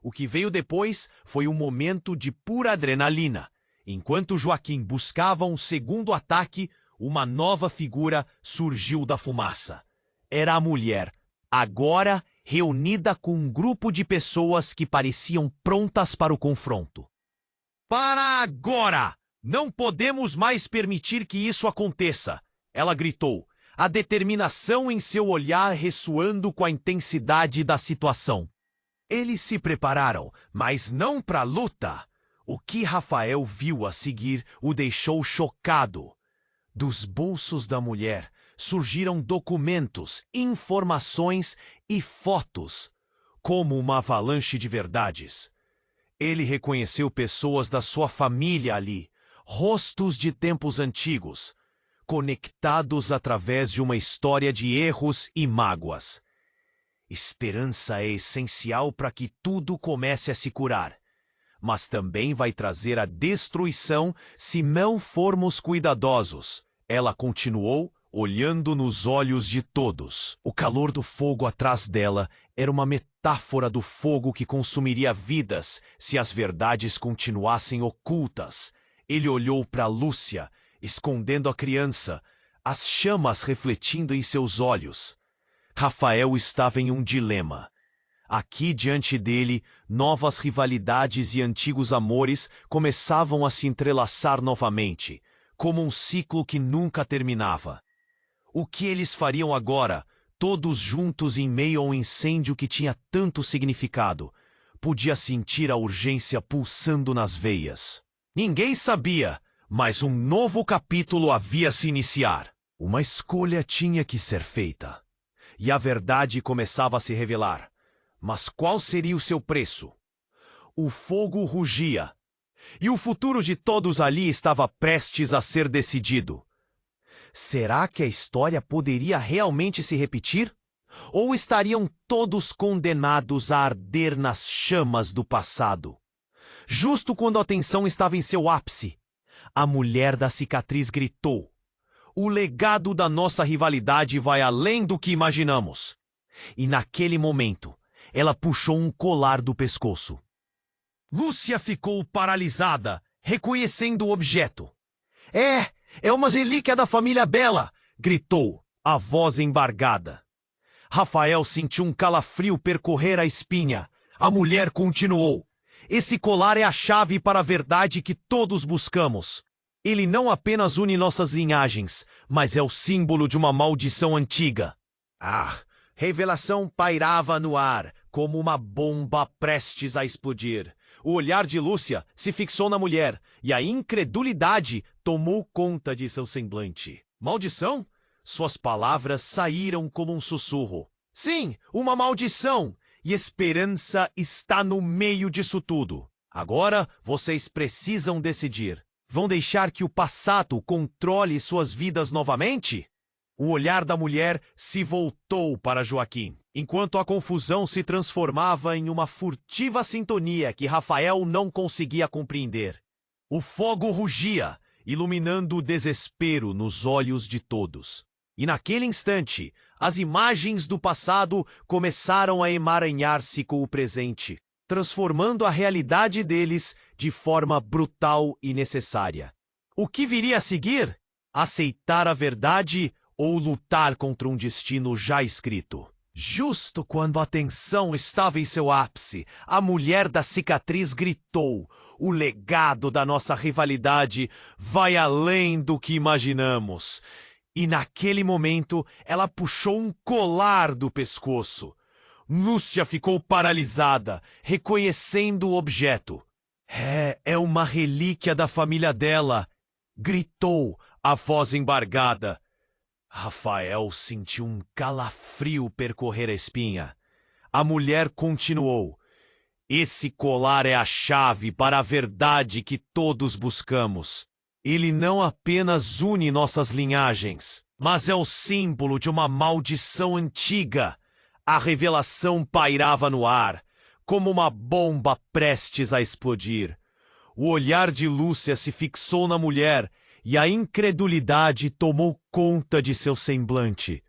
O que veio depois foi um momento de pura adrenalina. Enquanto Joaquim buscava um segundo ataque, uma nova figura surgiu da fumaça. Era a mulher, agora reunida com um grupo de pessoas que pareciam prontas para o confronto. "Para agora! Não podemos mais permitir que isso aconteça!" Ela gritou, a determinação em seu olhar ressoando com a intensidade da situação. Eles se prepararam, mas não para a luta. O que Rafael viu a seguir o deixou chocado. Dos bolsos da mulher surgiram documentos, informações e fotos, como uma avalanche de verdades. Ele reconheceu pessoas da sua família ali, rostos de tempos antigos, conectados através de uma história de erros e mágoas. Esperança é essencial para que tudo comece a se curar, mas também vai trazer a destruição se não formos cuidadosos. Ela continuou, olhando nos olhos de todos. O calor do fogo atrás dela era uma metáfora do fogo que consumiria vidas se as verdades continuassem ocultas. Ele olhou para Lúcia, escondendo a criança, as chamas refletindo em seus olhos. Rafael estava em um dilema. Aqui diante dele, novas rivalidades e antigos amores começavam a se entrelaçar novamente, como um ciclo que nunca terminava. O que eles fariam agora, todos juntos em meio a um incêndio que tinha tanto significado? Podia sentir a urgência pulsando nas veias. Ninguém sabia, mas um novo capítulo havia se iniciar. Uma escolha tinha que ser feita. E a verdade começava a se revelar. Mas qual seria o seu preço? O fogo rugia. E o futuro de todos ali estava prestes a ser decidido. Será que a história poderia realmente se repetir? Ou estariam todos condenados a arder nas chamas do passado? Justo quando a tensão estava em seu ápice, a mulher da cicatriz gritou: "O legado da nossa rivalidade vai além do que imaginamos." E naquele momento, ela puxou um colar do pescoço. Lúcia ficou paralisada, reconhecendo o objeto. É uma relíquia da família Bella!" gritou, a voz embargada. Rafael sentiu um calafrio percorrer a espinha. A mulher continuou: "Esse colar é a chave para a verdade que todos buscamos. Ele não apenas une nossas linhagens, mas é o símbolo de uma maldição antiga." A revelação pairava no ar, como uma bomba prestes a explodir. O olhar de Lúcia se fixou na mulher e a incredulidade tomou conta de seu semblante. Maldição? Suas palavras saíram como um sussurro. Sim, uma maldição! E esperança está no meio disso tudo. Agora vocês precisam decidir. Vão deixar que o passado controle suas vidas novamente? O olhar da mulher se voltou para Joaquim, enquanto a confusão se transformava em uma furtiva sintonia que Rafael não conseguia compreender. O fogo rugia, iluminando o desespero nos olhos de todos. E naquele instante, as imagens do passado começaram a emaranhar-se com o presente, transformando a realidade deles de forma brutal e necessária. O que viria a seguir? Aceitar a verdade ou lutar contra um destino já escrito? Justo quando a tensão estava em seu ápice, a mulher da cicatriz gritou: "O legado da nossa rivalidade vai além do que imaginamos." E naquele momento, ela puxou um colar do pescoço. Lúcia ficou paralisada, reconhecendo o objeto. É uma relíquia da família dela, gritou, a voz embargada. Rafael sentiu um calafrio percorrer a espinha. A mulher continuou. Esse colar é a chave para a verdade que todos buscamos. Ele não apenas une nossas linhagens, mas é o símbolo de uma maldição antiga. A revelação pairava no ar, como uma bomba prestes a explodir. O olhar de Lúcia se fixou na mulher e a incredulidade tomou conta de seu semblante.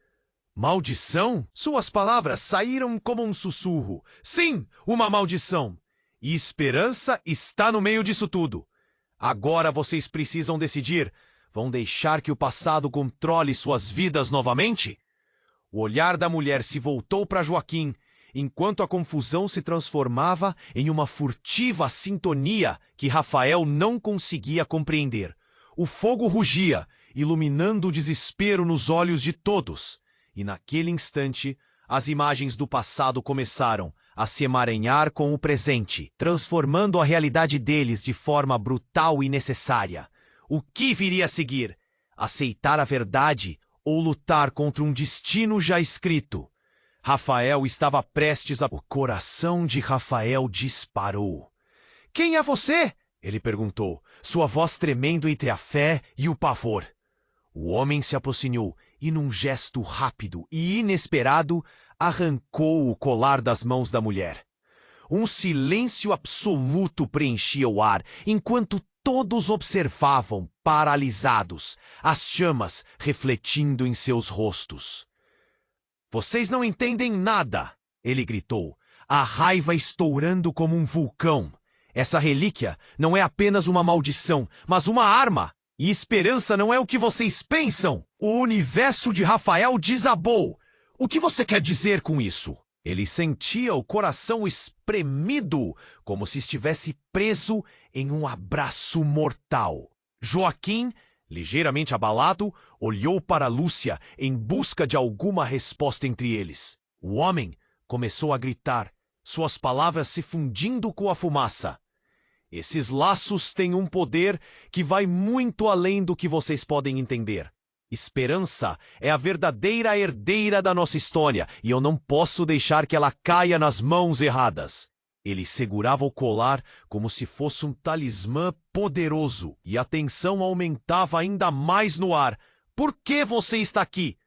Maldição? Suas palavras saíram como um sussurro. Sim, uma maldição. E esperança está no meio disso tudo. Agora vocês precisam decidir. Vão deixar que o passado controle suas vidas novamente? O olhar da mulher se voltou para Joaquim, enquanto a confusão se transformava em uma furtiva sintonia que Rafael não conseguia compreender. O fogo rugia, iluminando o desespero nos olhos de todos. E naquele instante, as imagens do passado começaram a se emaranhar com o presente, transformando a realidade deles de forma brutal e necessária. O que viria a seguir? Aceitar a verdade ou lutar contra um destino já escrito? Rafael estava prestes a... O coração de Rafael disparou. Quem é você? Ele perguntou, sua voz tremendo entre a fé e o pavor. O homem se aproximou e, num gesto rápido e inesperado, arrancou o colar das mãos da mulher. Um silêncio absoluto preenchia o ar, enquanto todos observavam, paralisados, as chamas refletindo em seus rostos. Vocês não entendem nada, ele gritou, a raiva estourando como um vulcão. Essa relíquia não é apenas uma maldição, mas uma arma. E esperança não é o que vocês pensam. O universo de Rafael desabou. O que você quer dizer com isso? Ele sentia o coração espremido, como se estivesse preso em um abraço mortal. Joaquim, ligeiramente abalado, olhou para Lúcia em busca de alguma resposta entre eles. O homem começou a gritar, suas palavras se fundindo com a fumaça. Esses laços têm um poder que vai muito além do que vocês podem entender. Esperança é a verdadeira herdeira da nossa história e eu não posso deixar que ela caia nas mãos erradas. Ele segurava o colar como se fosse um talismã poderoso e a tensão aumentava ainda mais no ar. Por que você está aqui?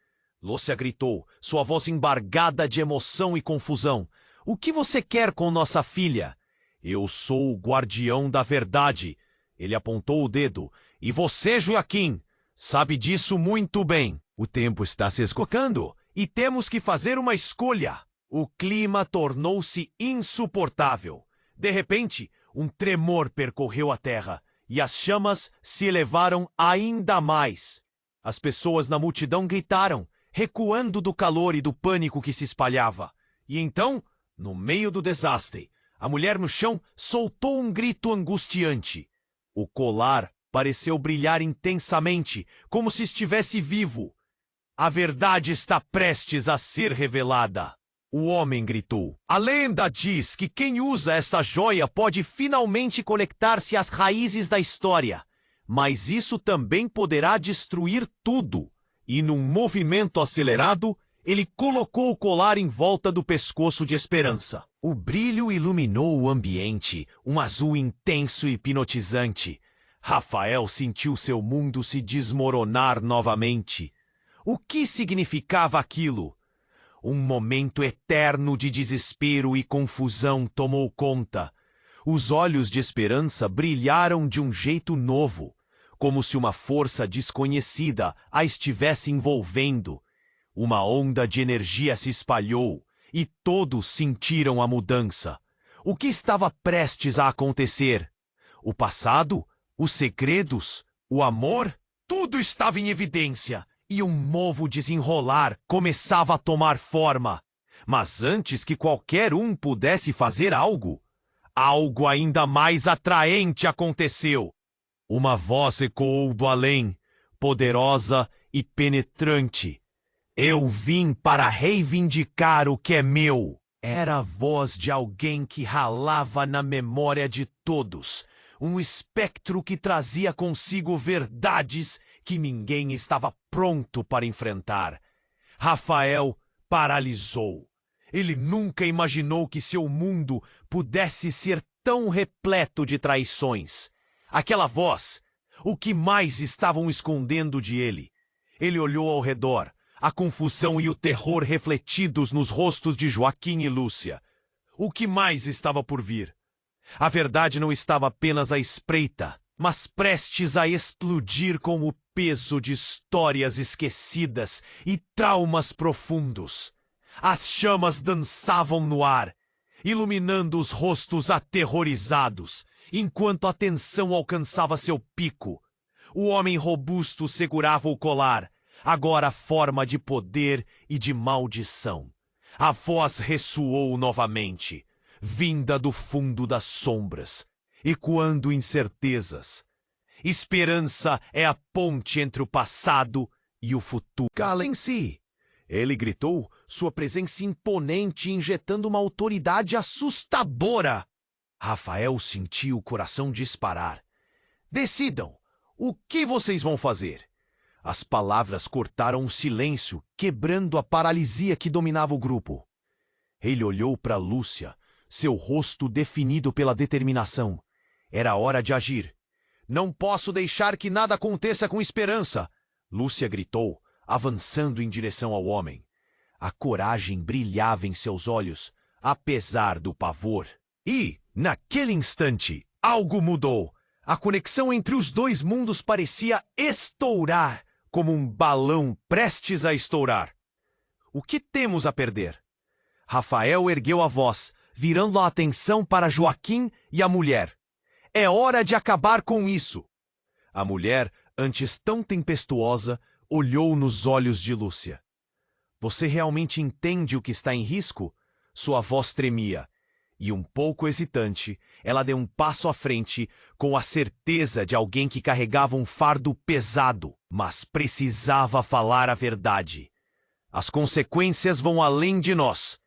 Lúcia gritou, sua voz embargada de emoção e confusão. O que você quer com nossa filha? Eu sou o guardião da verdade. Ele apontou o dedo. E você, Joaquim, sabe disso muito bem. O tempo está se esgotando e temos que fazer uma escolha. O clima tornou-se insuportável. De repente, um tremor percorreu a terra e as chamas se elevaram ainda mais. As pessoas na multidão gritaram, recuando do calor e do pânico que se espalhava. E então, no meio do desastre, a mulher no chão soltou um grito angustiante. O colar pareceu brilhar intensamente, como se estivesse vivo. A verdade está prestes a ser revelada. O homem gritou. A lenda diz que quem usa essa joia pode finalmente conectar-se às raízes da história. Mas isso também poderá destruir tudo. E num movimento acelerado, ele colocou o colar em volta do pescoço de Esperança. O brilho iluminou o ambiente, um azul intenso e hipnotizante. Rafael sentiu seu mundo se desmoronar novamente. O que significava aquilo? Um momento eterno de desespero e confusão tomou conta. Os olhos de Esperança brilharam de um jeito novo, como se uma força desconhecida a estivesse envolvendo. Uma onda de energia se espalhou e todos sentiram a mudança. O que estava prestes a acontecer? O passado? Os segredos? O amor? Tudo estava em evidência. E um novo desenrolar começava a tomar forma. Mas antes que qualquer um pudesse fazer algo ainda mais atraente aconteceu. Uma voz ecoou do além, poderosa e penetrante. Eu vim para reivindicar o que é meu. Era a voz de alguém que ralava na memória de todos. Um espectro que trazia consigo verdades que ninguém estava pronto para enfrentar. Rafael paralisou. Ele nunca imaginou que seu mundo pudesse ser tão repleto de traições. Aquela voz, o que mais estavam escondendo de ele? Ele olhou ao redor, a confusão e o terror refletidos nos rostos de Joaquim e Lúcia. O que mais estava por vir? A verdade não estava apenas à espreita, mas prestes a explodir com o peso de histórias esquecidas e traumas profundos. As chamas dançavam no ar, iluminando os rostos aterrorizados, enquanto a tensão alcançava seu pico. O homem robusto segurava o colar, agora forma de poder e de maldição. A voz ressoou novamente, vinda do fundo das sombras, ecoando incertezas. Esperança é a ponte entre o passado e o futuro. Calem-se! Ele gritou, sua presença imponente injetando uma autoridade assustadora. Rafael sentiu o coração disparar. Decidam, o que vocês vão fazer? As palavras cortaram o silêncio, quebrando a paralisia que dominava o grupo. Ele olhou para Lúcia, seu rosto definido pela determinação. Era hora de agir. Não posso deixar que nada aconteça com Esperança, Lúcia gritou, avançando em direção ao homem. A coragem brilhava em seus olhos, apesar do pavor. E, naquele instante, algo mudou. A conexão entre os dois mundos parecia estourar, como um balão prestes a estourar. O que temos a perder? Rafael ergueu a voz, virando a atenção para Joaquim e a mulher. É hora de acabar com isso. A mulher, antes tão tempestuosa, olhou nos olhos de Lúcia. Você realmente entende o que está em risco? Sua voz tremia. E um pouco hesitante, ela deu um passo à frente, com a certeza de alguém que carregava um fardo pesado, mas precisava falar a verdade. As consequências vão além de nós.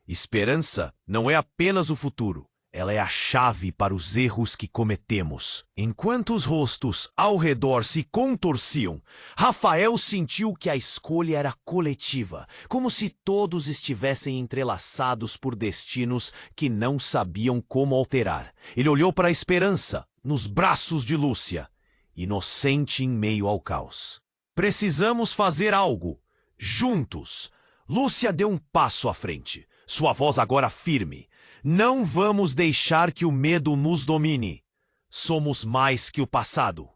Esperança não é apenas o futuro, ela é a chave para os erros que cometemos. Enquanto os rostos ao redor se contorciam, Rafael sentiu que a escolha era coletiva, como se todos estivessem entrelaçados por destinos que não sabiam como alterar. Ele olhou para a Esperança, nos braços de Lúcia, inocente em meio ao caos. Precisamos fazer algo, juntos. Lúcia deu um passo à frente, sua voz agora firme. Não vamos deixar que o medo nos domine. Somos mais que o passado.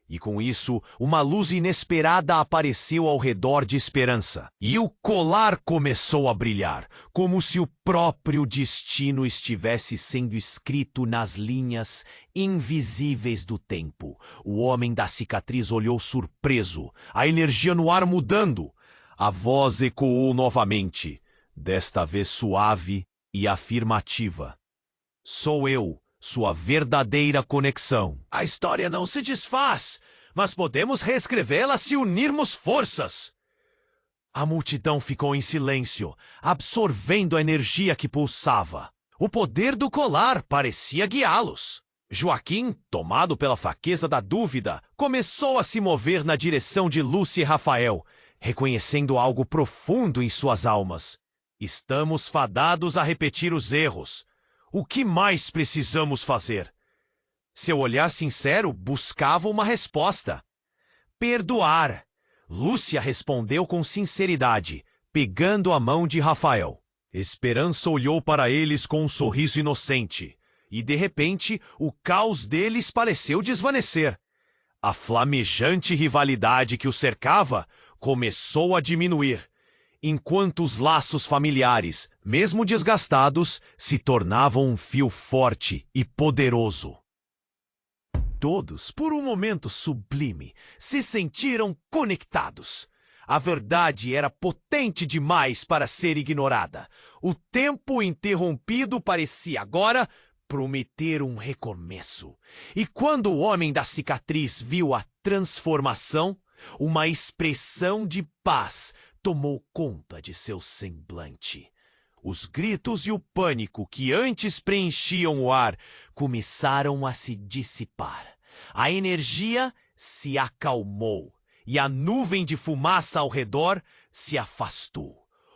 E com isso, uma luz inesperada apareceu ao redor de Esperança. E o colar começou a brilhar, como se o próprio destino estivesse sendo escrito nas linhas invisíveis do tempo. O homem da cicatriz olhou surpreso, a energia no ar mudando. A voz ecoou novamente, desta vez suave e afirmativa. Sou eu, sua verdadeira conexão. A história não se desfaz, mas podemos reescrevê-la se unirmos forças. A multidão ficou em silêncio, absorvendo a energia que pulsava. O poder do colar parecia guiá-los. Joaquim, tomado pela fraqueza da dúvida, começou a se mover na direção de Lúcia e Rafael, reconhecendo algo profundo em suas almas. Estamos fadados a repetir os erros. O que mais precisamos fazer? Seu olhar sincero buscava uma resposta. Perdoar. Lúcia respondeu com sinceridade, pegando a mão de Rafael. Esperança olhou para eles com um sorriso inocente, e de repente o caos deles pareceu desvanecer. A flamejante rivalidade que o cercava começou a diminuir, enquanto os laços familiares, mesmo desgastados, se tornavam um fio forte e poderoso. Todos, por um momento sublime, se sentiram conectados. A verdade era potente demais para ser ignorada. O tempo interrompido parecia agora prometer um recomeço. E quando o homem da cicatriz viu a transformação, uma expressão de paz tomou conta de seu semblante. Os gritos e o pânico que antes preenchiam o ar começaram a se dissipar. A energia se acalmou e a nuvem de fumaça ao redor se afastou.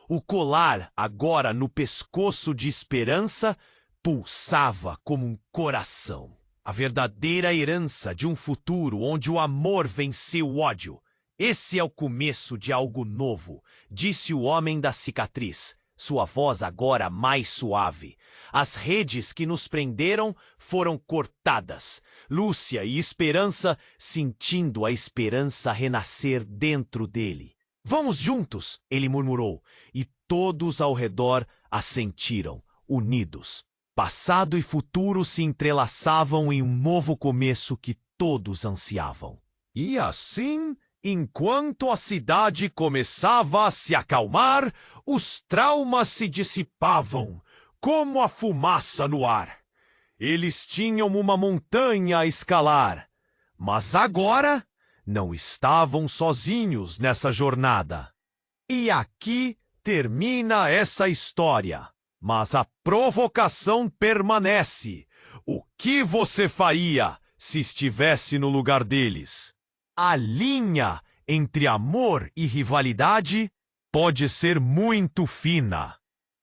O colar, agora no pescoço de Esperança, pulsava como um coração. A verdadeira herança de um futuro onde o amor venceu o ódio. Esse é o começo de algo novo, disse o homem da cicatriz, sua voz agora mais suave. As redes que nos prenderam foram cortadas. Lúcia e Esperança sentindo a esperança renascer dentro dele. Vamos juntos, ele murmurou, e todos ao redor assentiram, unidos. Passado e futuro se entrelaçavam em um novo começo que todos ansiavam. E assim, enquanto a cidade começava a se acalmar, os traumas se dissipavam, como a fumaça no ar. Eles tinham uma montanha a escalar, mas agora não estavam sozinhos nessa jornada. E aqui termina essa história. Mas a provocação permanece. O que você faria se estivesse no lugar deles? A linha entre amor e rivalidade pode ser muito fina.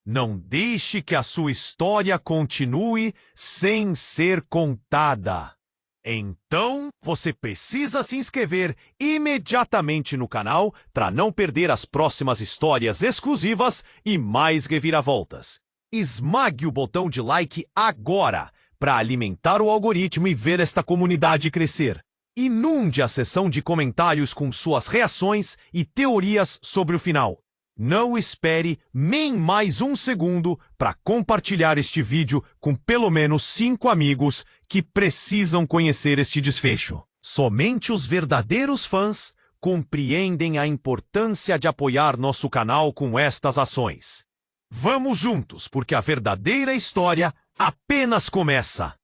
Não deixe que a sua história continue sem ser contada. Então, você precisa se inscrever imediatamente no canal para não perder as próximas histórias exclusivas e mais reviravoltas. Esmague o botão de like agora para alimentar o algoritmo e ver esta comunidade crescer. Inunde a seção de comentários com suas reações e teorias sobre o final. Não espere nem mais um segundo para compartilhar este vídeo com pelo menos 5 amigos que precisam conhecer este desfecho. Somente os verdadeiros fãs compreendem a importância de apoiar nosso canal com estas ações. Vamos juntos, porque a verdadeira história apenas começa!